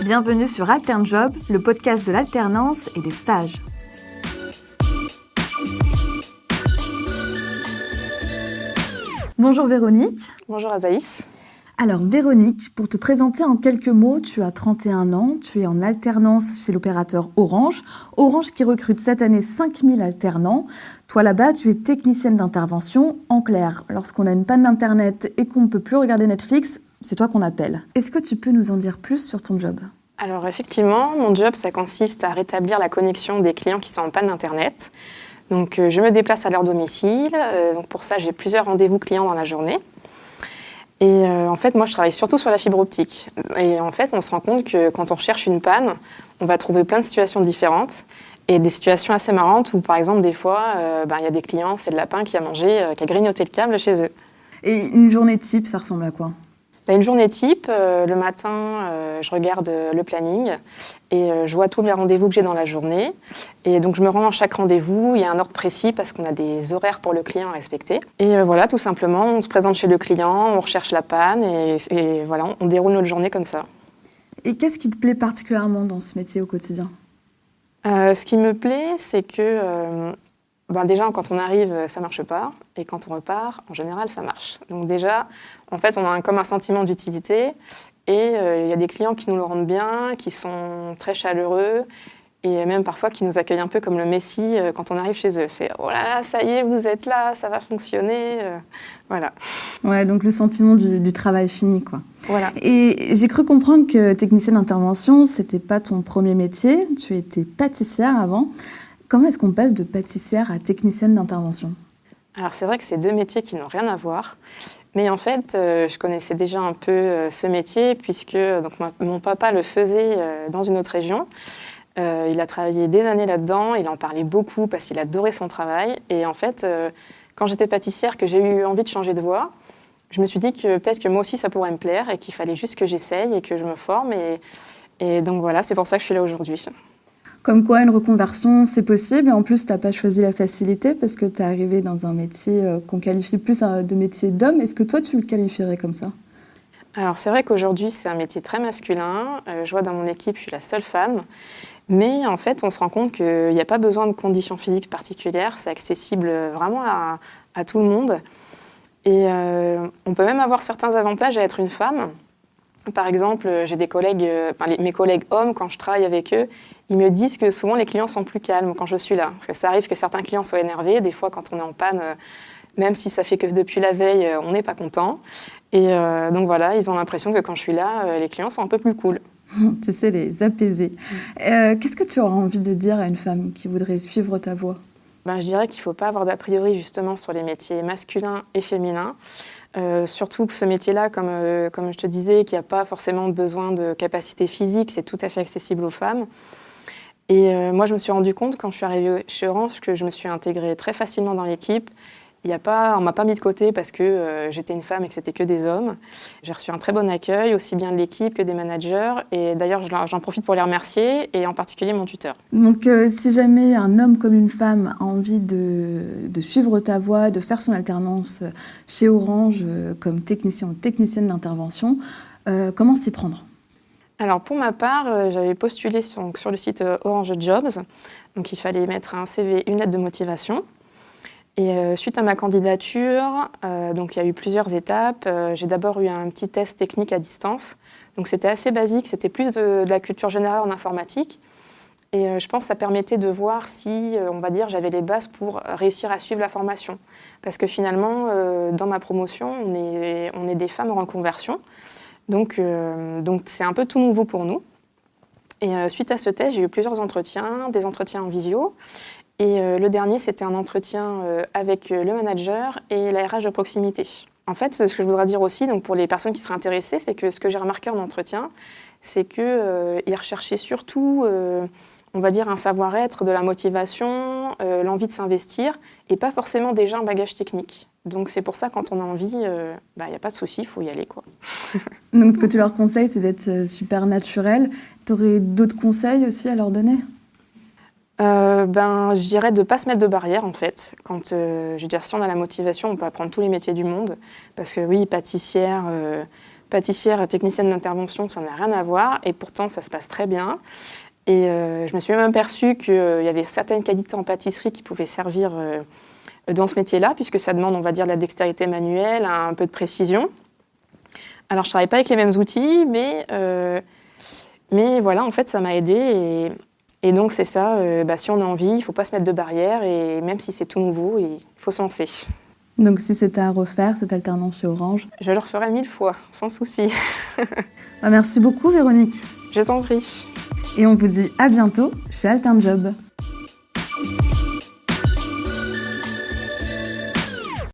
Bienvenue sur AlternJob, le podcast de l'alternance et des stages. Bonjour Véronique. Bonjour Azaïs. Alors Véronique, pour te présenter en quelques mots, tu as 31 ans, tu es en alternance chez l'opérateur Orange. Orange qui recrute cette année 5000 alternants. Toi là-bas, tu es technicienne d'intervention. En clair, lorsqu'on a une panne d'internet et qu'on ne peut plus regarder Netflix, c'est toi qu'on appelle. Est-ce que tu peux nous en dire plus sur ton job ? Alors effectivement, mon job, ça consiste à rétablir la connexion des clients qui sont en panne d'internet. Donc je me déplace à leur domicile. Donc pour ça, j'ai plusieurs rendez-vous clients dans la journée. Et en fait, moi, je travaille surtout sur la fibre optique. Et en fait, on se rend compte que quand on recherche une panne, on va trouver plein de situations différentes. Et des situations assez marrantes où, par exemple, des fois, y a des clients, c'est le lapin qui a mangé, qui a grignoté le câble chez eux. Et une journée type, ça ressemble à quoi ? Une journée type, le matin, je regarde le planning et je vois tous les rendez-vous que j'ai dans la journée. Et donc, je me rends à chaque rendez-vous. Il y a un ordre précis parce qu'on a des horaires pour le client à respecter. Et voilà, tout simplement, on se présente chez le client, on recherche la panne et voilà, on déroule notre journée comme ça. Et qu'est-ce qui te plaît particulièrement dans ce métier au quotidien ? Ce qui me plaît, c'est que déjà, quand on arrive, ça ne marche pas. Et quand on repart, en général, ça marche. Donc déjà, en fait, on a comme un sentiment d'utilité. Et il y a des clients qui nous le rendent bien, qui sont très chaleureux. Et même parfois qui nous accueillent un peu comme le Messie quand on arrive chez eux. Fait « Oh là là, ça y est, vous êtes là, ça va fonctionner. » Voilà. Ouais, donc le sentiment du travail fini, quoi. Voilà. Et j'ai cru comprendre que technicienne d'intervention, c'était pas ton premier métier. Tu étais pâtissière avant. Comment est-ce qu'on passe de pâtissière à technicienne d'intervention ? Alors c'est vrai que c'est deux métiers qui n'ont rien à voir. Mais en fait, je connaissais déjà un peu ce métier puisque mon papa le faisait dans une autre région. Il a travaillé des années là-dedans, il en parlait beaucoup parce qu'il adorait son travail. Et en fait, quand j'étais pâtissière, que j'ai eu envie de changer de voie, je me suis dit que peut-être que moi aussi ça pourrait me plaire et qu'il fallait juste que j'essaye et que je me forme. Et donc voilà, c'est pour ça que je suis là aujourd'hui. Comme quoi, une reconversion, c'est possible. Et en plus, tu n'as pas choisi la facilité parce que tu es arrivée dans un métier qu'on qualifie plus de métier d'homme. Est-ce que toi, tu le qualifierais comme ça ? Alors, c'est vrai qu'aujourd'hui, c'est un métier très masculin. Je vois dans mon équipe, je suis la seule femme. Mais en fait, on se rend compte qu'il n'y a pas besoin de conditions physiques particulières. C'est accessible vraiment à tout le monde. Et on peut même avoir certains avantages à être une femme. Par exemple, j'ai des collègues, mes collègues hommes, quand je travaille avec eux, ils me disent que souvent les clients sont plus calmes quand je suis là. Parce que ça arrive que certains clients soient énervés. Des fois, quand on est en panne, même si ça fait que depuis la veille, on n'est pas content. Et donc voilà, ils ont l'impression que quand je suis là, les clients sont un peu plus cool. Tu sais, les apaiser. Qu'est-ce que tu auras envie de dire à une femme qui voudrait suivre ta voie ? Je dirais qu'il ne faut pas avoir d'a priori justement sur les métiers masculins et féminins. Surtout que ce métier-là, comme je te disais, qui n'a pas forcément besoin de capacité physique, c'est tout à fait accessible aux femmes. Et moi, je me suis rendu compte quand je suis arrivée chez Orange que je me suis intégrée très facilement dans l'équipe. On ne m'a pas mis de côté parce que j'étais une femme et que c'était que des hommes. J'ai reçu un très bon accueil, aussi bien de l'équipe que des managers. Et d'ailleurs, j'en profite pour les remercier, et en particulier mon tuteur. Donc, si jamais un homme comme une femme a envie de suivre ta voie, de faire son alternance chez Orange comme technicien ou technicienne d'intervention, comment s'y prendre ? Alors, pour ma part, j'avais postulé sur le site Orange Jobs. Donc, il fallait mettre un CV, une lettre de motivation. Et suite à ma candidature, donc il y a eu plusieurs étapes. J'ai d'abord eu un petit test technique à distance. Donc c'était assez basique, c'était plus de la culture générale en informatique. Et je pense que ça permettait de voir si, on va dire, j'avais les bases pour réussir à suivre la formation. Parce que finalement, dans ma promotion, on est des femmes en reconversion. Donc c'est un peu tout nouveau pour nous. Et suite à ce test, j'ai eu plusieurs entretiens, des entretiens en visio. Et le dernier, c'était un entretien avec le manager et la RH de proximité. En fait, ce que je voudrais dire aussi, donc pour les personnes qui seraient intéressées, c'est que ce que j'ai remarqué en entretien, c'est qu'ils recherchaient surtout, on va dire, un savoir-être, de la motivation, l'envie de s'investir, et pas forcément déjà un bagage technique. Donc c'est pour ça, quand on a envie, y a pas de souci, il faut y aller, quoi. Donc ce que tu leur conseilles, c'est d'être super naturel. Tu aurais d'autres conseils aussi à leur donner ? Je dirais de ne pas se mettre de barrière, en fait. Si on a la motivation, on peut apprendre tous les métiers du monde. Parce que oui, pâtissière, Pâtissière, technicienne d'intervention, ça n'a rien à voir. Et pourtant, ça se passe très bien. Et je me suis même aperçue qu'il y avait certaines qualités en pâtisserie qui pouvaient servir dans ce métier-là, puisque ça demande, on va dire, de la dextérité manuelle, un peu de précision. Alors, je ne travaille pas avec les mêmes outils, mais voilà, en fait, ça m'a aidée. Et donc, c'est ça, si on a envie, il ne faut pas se mettre de barrières. Et même si c'est tout nouveau, il faut se lancer. Donc, si c'était à refaire, cette alternance chez Orange? Je le referai 1000 fois, sans souci. Merci beaucoup, Véronique. Je t'en prie. Et on vous dit à bientôt chez Alternjob.